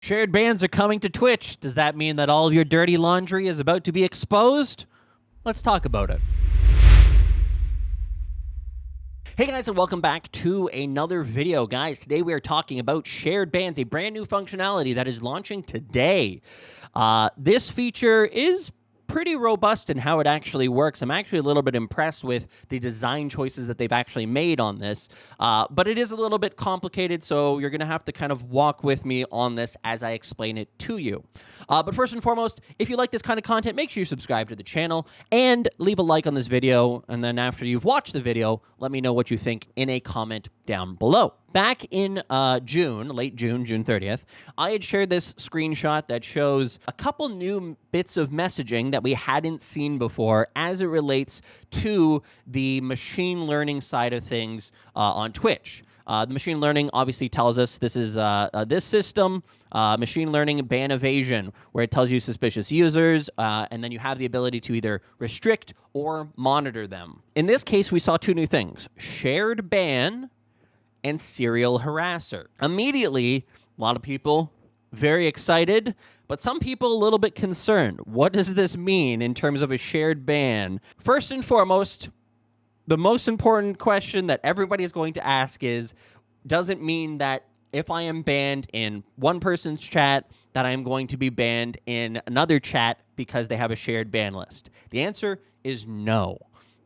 Shared bans are coming to Twitch. Does that mean that all of your dirty laundry is about to be exposed? Let's talk about it. Hey guys, and welcome back to another video. Guys, today we are talking about shared bans, a brand new functionality that is launching today. This feature is pretty robust in how it actually works. I'm actually a little bit impressed with the design choices that they've actually made on this, but it is a little bit complicated, so you're going to have to kind of walk with me on this as I explain it to you. But first and foremost, if you like this kind of content, make sure you subscribe to the channel and leave a like on this video, and then after you've watched the video, let me know what you think in a comment down below. Back in June, late June, June 30th, I had shared this screenshot that shows a couple new bits of messaging that we hadn't seen before as it relates to the machine learning side of things on Twitch. The machine learning obviously tells us this is this system, machine learning ban evasion, where it tells you suspicious users, and then you have the ability to either restrict or monitor them. In this case, we saw two new things: shared ban and serial harasser. Immediately, a lot of people very excited, but some people a little bit concerned. What does this mean in terms of a shared ban? First and foremost, the most important question that everybody is going to ask is, does it mean that if I am banned in one person's chat, that I am going to be banned in another chat because they have a shared ban list? The answer is no.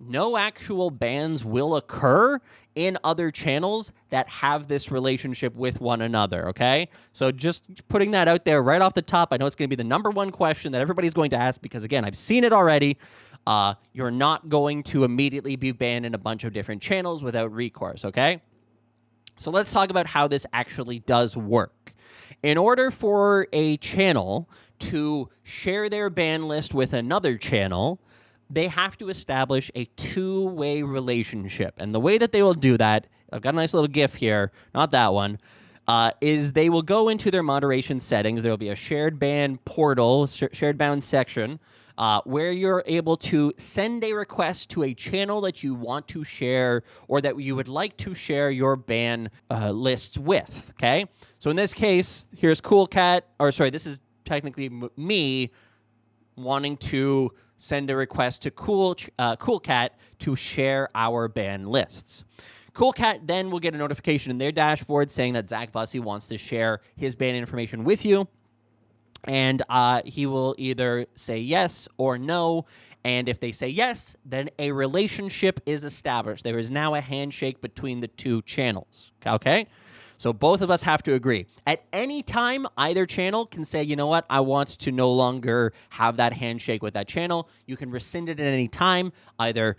No actual bans will occur in other channels that have this relationship with one another, okay? So just putting that out there right off the top, I know it's going to be the #1 question that everybody's going to ask because, again, I've seen it already. You're not going to immediately be banned in a bunch of different channels without recourse, okay? So let's talk about how this actually does work. In order for a channel to share their ban list with another channel, they have to establish a two-way relationship. And the way that they will do that, I've got a nice little GIF here, not that one, is they will go into their moderation settings. There will be a shared ban portal, shared ban section, where you're able to send a request to a channel that you want to share or that you would like to share your ban lists with, okay? So in this case, here's this is technically me wanting to send a request to Coolcat to share our ban lists. Coolcat then will get a notification in their dashboard saying that Zach Bussey wants to share his ban information with you, and he will either say yes or no, and if they say yes, then a relationship is established. There is now a handshake between the two channels, okay? So both of us have to agree. At any time, either channel can say, you know what, I want to no longer have that handshake with that channel. You can rescind it at any time. Either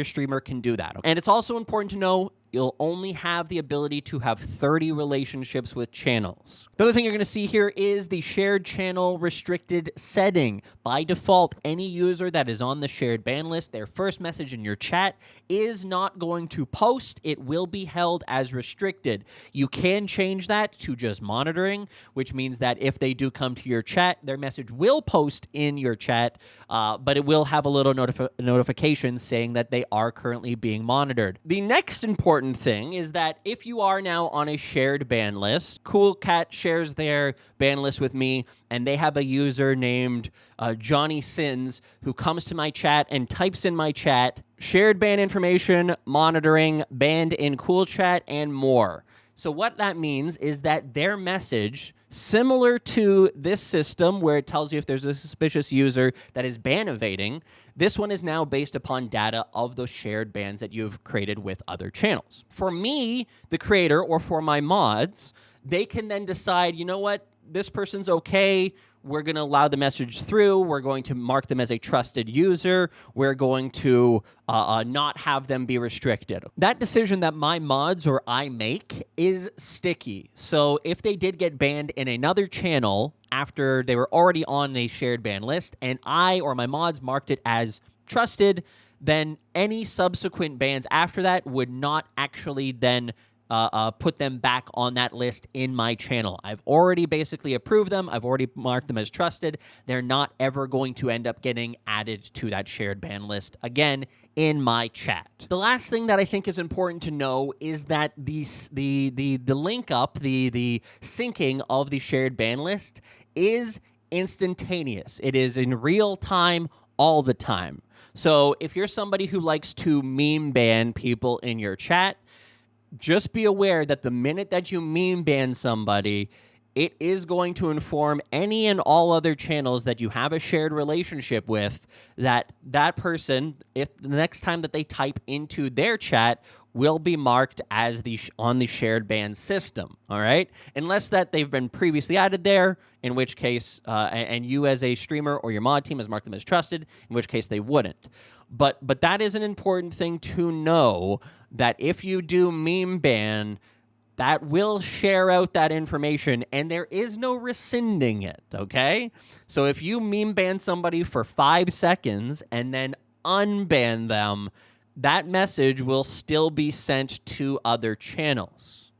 streamer can do that. And it's also important to know you'll only have the ability to have 30 relationships with channels. The other thing you're going to see here is the shared channel restricted setting. By default, any user that is on the shared ban list, their first message in your chat is not going to post. It will be held as restricted. You can change that to just monitoring, which means that if they do come to your chat, their message will post in your chat, but it will have a little notification saying that they are currently being monitored. The next important thing is that if you are now on a shared ban list, Coolcat shares their ban list with me, and they have a user named Johnny Sins who comes to my chat and types in my chat, shared ban information, monitoring, banned in Cool Chat, and more. So what that means is that their message, similar to this system where it tells you if there's a suspicious user that is ban evading, this one is now based upon data of those shared bans that you've created with other channels. For me, the creator, or for my mods, they can then decide, you know what, this person's okay. We're going to allow the message through. We're going to mark them as a trusted user. We're going to not have them be restricted. That decision that my mods or I make is sticky. So if they did get banned in another channel after they were already on a shared ban list and I or my mods marked it as trusted, then any subsequent bans after that would not actually then put them back on that list in my channel. I've already basically approved them. I've already marked them as trusted. They're not ever going to end up getting added to that shared ban list again in my chat. The last thing that I think is important to know is that the link up, the syncing of the shared ban list is instantaneous. It is in real time all the time. So if you're somebody who likes to meme ban people in your chat, just be aware that the minute that you meme ban somebody, it is going to inform any and all other channels that you have a shared relationship with that that person, if the next time that they type into their chat, will be marked as on the shared ban system, all right? Unless that they've been previously added there, in which case, and you as a streamer or your mod team has marked them as trusted, in which case they wouldn't. But that is an important thing to know, that if you do meme ban, that will share out that information, and there is no rescinding it, okay? So if you meme ban somebody for 5 seconds and then unban them, that message will still be sent to other channels,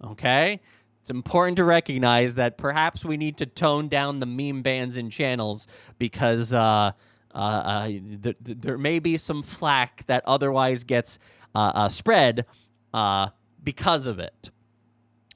okay? It's important to recognize that perhaps we need to tone down the meme bans in channels because there may be some flack that otherwise gets spread because of it.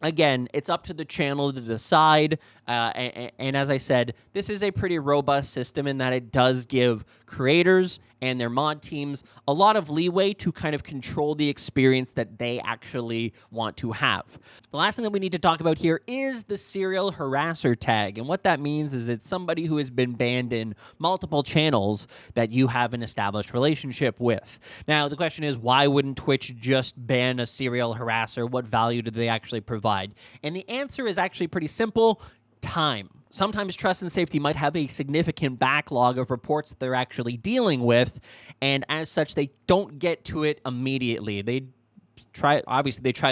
Again, it's up to the channel to decide, and as I said, this is a pretty robust system in that it does give creators and their mod teams a lot of leeway to kind of control the experience that they actually want to have. The last thing that we need to talk about here is the serial harasser tag, and what that means is it's somebody who has been banned in multiple channels that you have an established relationship with. Now, the question is, why wouldn't Twitch just ban a serial harasser? What value do they actually provide? And the answer is actually pretty simple: time. Sometimes trust and safety might have a significant backlog of reports that they're actually dealing with, and as such, they don't get to it immediately. They try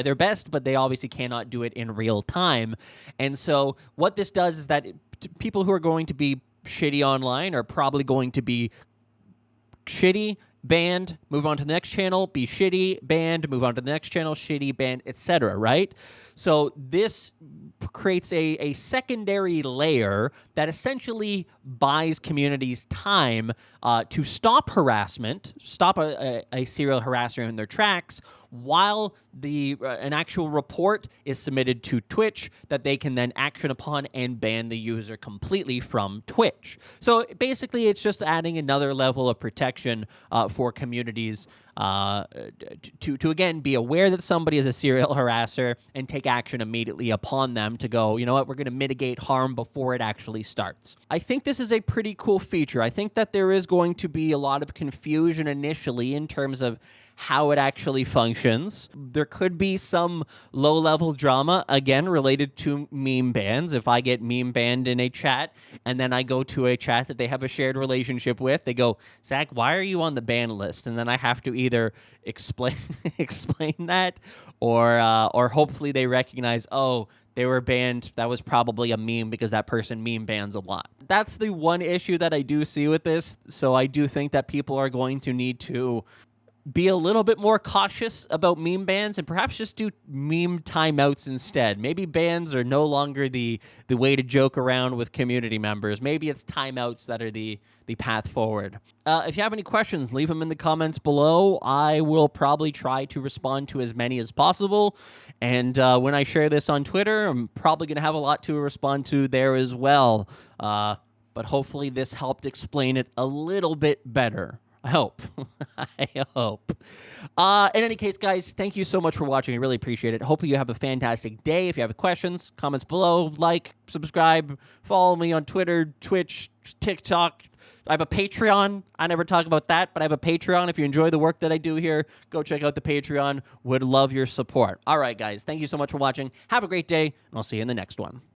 their best, but they obviously cannot do it in real time. And so what this does is that people who are going to be shitty online are probably going to be shitty, banned, move on to the next channel, be shitty, banned, move on to the next channel, shitty, banned, etc., right? So this creates a secondary layer that essentially buys communities time to stop harassment, stop a serial harasser in their tracks, while an actual report is submitted to Twitch that they can then action upon and ban the user completely from Twitch. So basically, it's just adding another level of protection for communities to again be aware that somebody is a serial harasser and take action immediately upon them to go, you know what, we're going to mitigate harm before it actually starts. I think this is a pretty cool feature. I think that there is going to be a lot of confusion initially in terms of how it actually functions. There could be some low-level drama, again, related to meme bans. If I get meme banned in a chat, and then I go to a chat that they have a shared relationship with, they go, Zach, why are you on the ban list? And then I have to either explain that, or hopefully they recognize, oh, they were banned. That was probably a meme because that person meme bans a lot. That's the one issue that I do see with this. So I do think that people are going to need to be a little bit more cautious about meme bans and perhaps just do meme timeouts instead. Maybe bans are no longer the way to joke around with community members. Maybe it's timeouts that are the path forward. If you have any questions, leave them in the comments below. I will probably try to respond to as many as possible. And when I share this on Twitter, I'm probably going to have a lot to respond to there as well. But hopefully this helped explain it a little bit better. I hope. I hope. In any case, guys, thank you so much for watching. I really appreciate it. Hopefully you have a fantastic day. If you have questions, comments below, like, subscribe, follow me on Twitter, Twitch, TikTok. I have a Patreon. I never talk about that, but I have a Patreon. If you enjoy the work that I do here, go check out the Patreon. Would love your support. All right, guys, thank you so much for watching. Have a great day, and I'll see you in the next one.